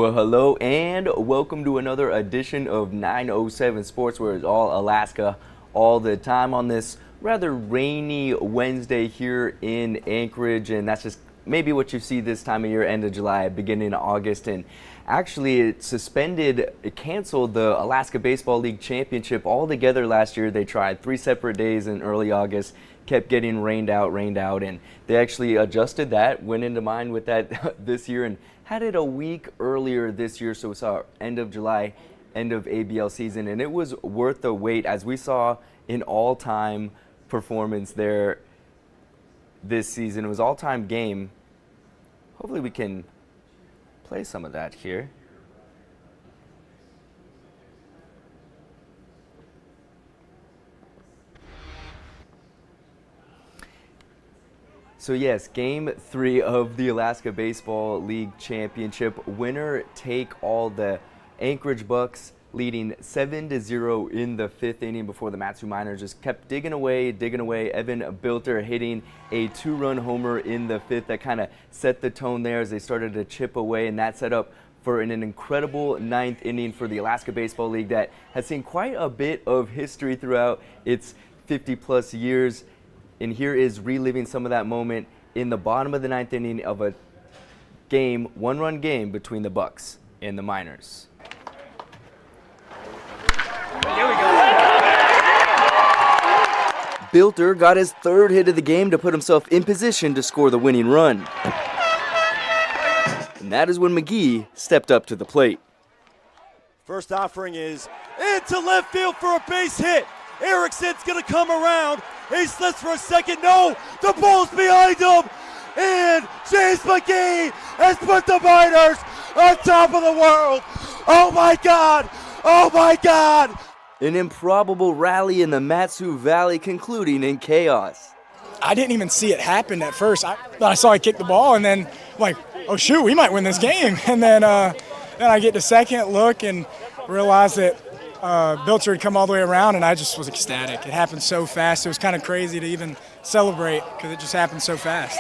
Well, hello and welcome to another edition of 907 Sports, where it's all Alaska all the time on this rather rainy Wednesday here in Anchorage. And that's just maybe what you see this time of year, end of July, beginning of August. And actually it canceled the Alaska Baseball League Championship altogether last year. They tried 3 separate days in early August, kept getting rained out, and they actually adjusted that, went into mind with that this year, and had it a week earlier this year, so we saw end of July, end of ABL season, and it was worth the wait, as we saw an all-time performance there this season. It was all-time game. Hopefully we can play some of that here. So yes, Game 3 of the Alaska Baseball League Championship. Winner take all. The Anchorage Bucks leading 7-0 in the 5th inning before the Matsu Miners just kept digging away. Alev Kelter hitting a 2-run homer in the 5th that kind of set the tone there as they started to chip away, and that set up for an incredible 9th inning for the Alaska Baseball League that has seen quite a bit of history throughout its 50-plus years. And here is reliving some of that moment in the bottom of the 9th inning of a game, 1-run game between the Bucks and the Miners. Here we go. Kelter got his 3rd hit of the game to put himself in position to score the winning run. And that is when McGee stepped up to the plate. First offering is into left field for a base hit. Erickson's going to come around. He slips for a second. No, the ball's behind him. And James McGee has put the Miners on top of the world. Oh, my God. Oh, my God. An improbable rally in the Matsu Valley concluding in chaos. I didn't even see it happen at first. I thought I saw he kick the ball, and then I'm like, oh, shoot, we might win this game. And then I get to second, look, and realize that Kelter had come all the way around, and I just was ecstatic. It happened so fast. It was kind of crazy to even celebrate because it just happened so fast.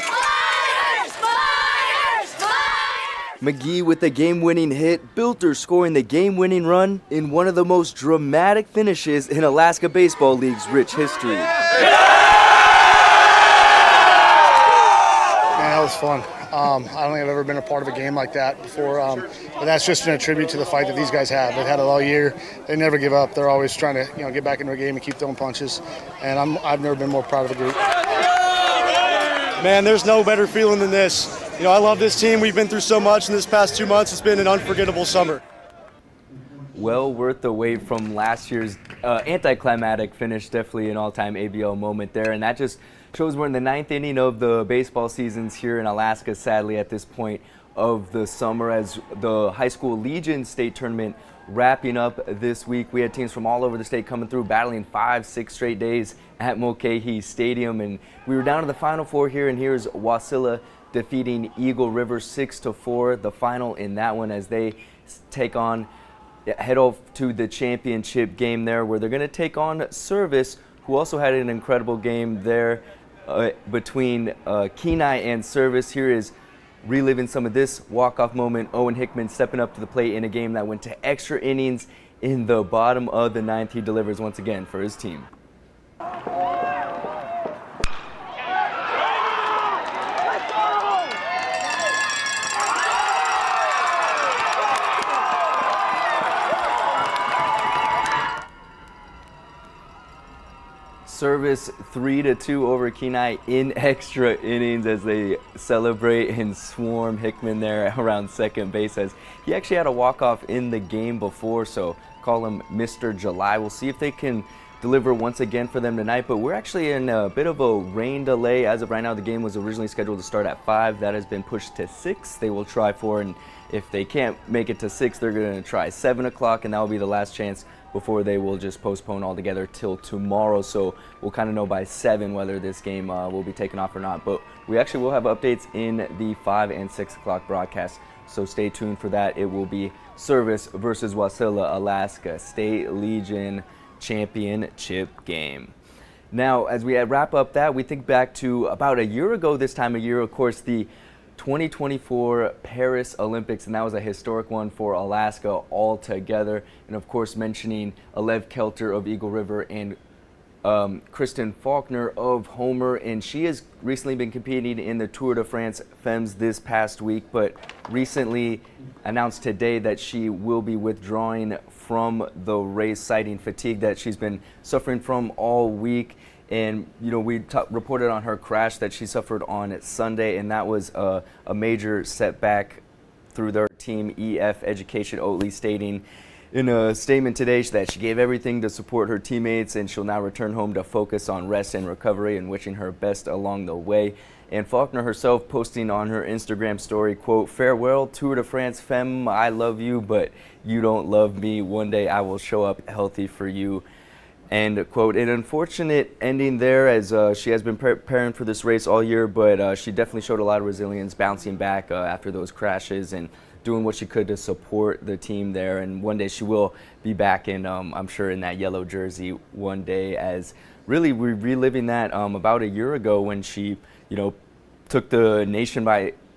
McGee with the game-winning hit, Kelter scoring the game-winning run in one of the most dramatic finishes in Alaska Baseball League's rich history. Man, that was fun. I don't think I've ever been a part of a game like that before, but that's just a tribute to the fight that these guys have. They've had it all year. They never give up. They're always trying to, get back into a game and keep throwing punches. And I've never been more proud of a group. Man, there's no better feeling than this. I love this team. We've been through so much in this past 2 months. It's been an unforgettable summer. Well worth the wait from last year's anticlimactic finish. Definitely an all-time ABL moment there, and that just shows we're in the 9th inning of the baseball seasons here in Alaska, sadly, at this point of the summer, as the High School Legion State Tournament wrapping up this week. We had teams from all over the state coming through, battling 5-6 straight days at Mulcahy Stadium, and we were down to the Final Four here, and here's Wasilla defeating Eagle River 6-4, the final in that one, as they head off to the championship game there, where they're going to take on Service, who also had an incredible game there between Kenai and Service. Here is reliving some of this walk-off moment. Owen Hickman stepping up to the plate in a game that went to extra innings. In the bottom of the 9th, he delivers once again for his team. Service 3-2 over Kenai in extra innings as they celebrate and swarm Hickman there around second base, as he actually had a walk-off in the game before, so call him Mr. July. We'll see if they can deliver once again for them tonight, but we're actually in a bit of a rain delay. As of right now, the game was originally scheduled to start at 5. That has been pushed to 6. They will try 4, and if they can't make it to 6, they're going to try 7 o'clock, and that will be the last chance before they will just postpone altogether till tomorrow. So we'll kind of know by 7 whether this game will be taken off or not. But we actually will have updates in the 5 and 6 o'clock broadcast, so stay tuned for that. It will be Service versus Wasilla, Alaska State Legion Championship game. Now, as we wrap up that, we think back to about a year ago this time of year. Of course, the 2024 Paris Olympics, and that was a historic one for Alaska altogether. And of course, mentioning Alev Kelter of Eagle River and Kristen Faulkner of Homer, and she has recently been competing in the Tour De France Femmes this past week, but recently announced today that she will be withdrawing from the race, citing fatigue that she's been suffering from all week. And, you know, we reported on her crash that she suffered on Sunday, and that was a major setback through their team, EF Education Oatly, stating in a statement today that she gave everything to support her teammates, and she'll now return home to focus on rest and recovery, and wishing her best along the way. And Faulkner herself posting on her Instagram story, quote, "Farewell, Tour de France Femmes. I love you, but you don't love me. One day I will show up healthy for you." And, quote, an unfortunate ending there, as she has been preparing for this race all year, but she definitely showed a lot of resilience, bouncing back after those crashes and doing what she could to support the team there. And one day she will be back in, I'm sure, in that yellow jersey one day, as really we're reliving that about a year ago when she, you know, took the nation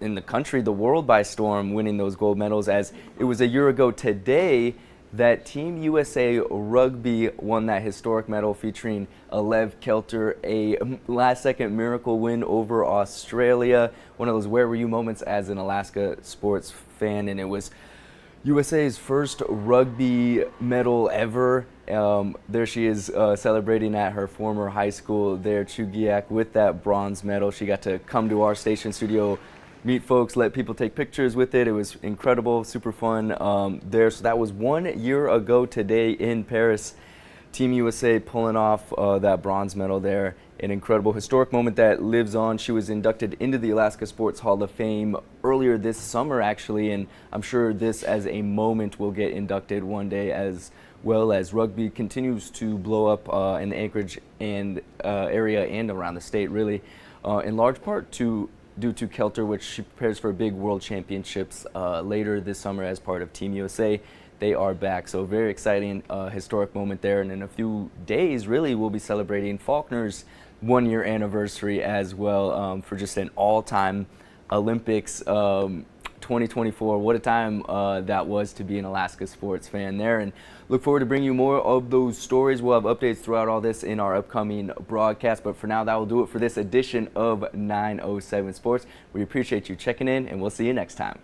in the country, the world by storm, winning those gold medals. As it was a year ago today that Team USA Rugby won that historic medal, featuring Alev Kelter, a last-second miracle win over Australia. One of those where were you moments as an Alaska sports fan, and it was USA's first rugby medal ever. There she is celebrating at her former high school there, Chugiak, with that bronze medal. She got to come to our station studio, meet folks, let people take pictures with it. It was incredible, super fun there. So that was 1 year ago today in Paris. Team USA pulling off that bronze medal there. An incredible historic moment that lives on. She was inducted into the Alaska Sports Hall of Fame earlier this summer, actually, and I'm sure this as a moment will get inducted one day, as well as rugby continues to blow up in the Anchorage and area and around the state, really, in large part due to Kelter, which she prepares for big world championships later this summer as part of Team USA. They are back, so very exciting historic moment there. And in a few days, really, we'll be celebrating Faulkner's 1 year anniversary as well, for just an all-time Olympics 2024. What a time that was to be an Alaska sports fan there, and look forward to bringing you more of those stories. We'll have updates throughout all this in our upcoming broadcast, but for now, that will do it for this edition of 907 Sports. We appreciate you checking in, and we'll see you next time.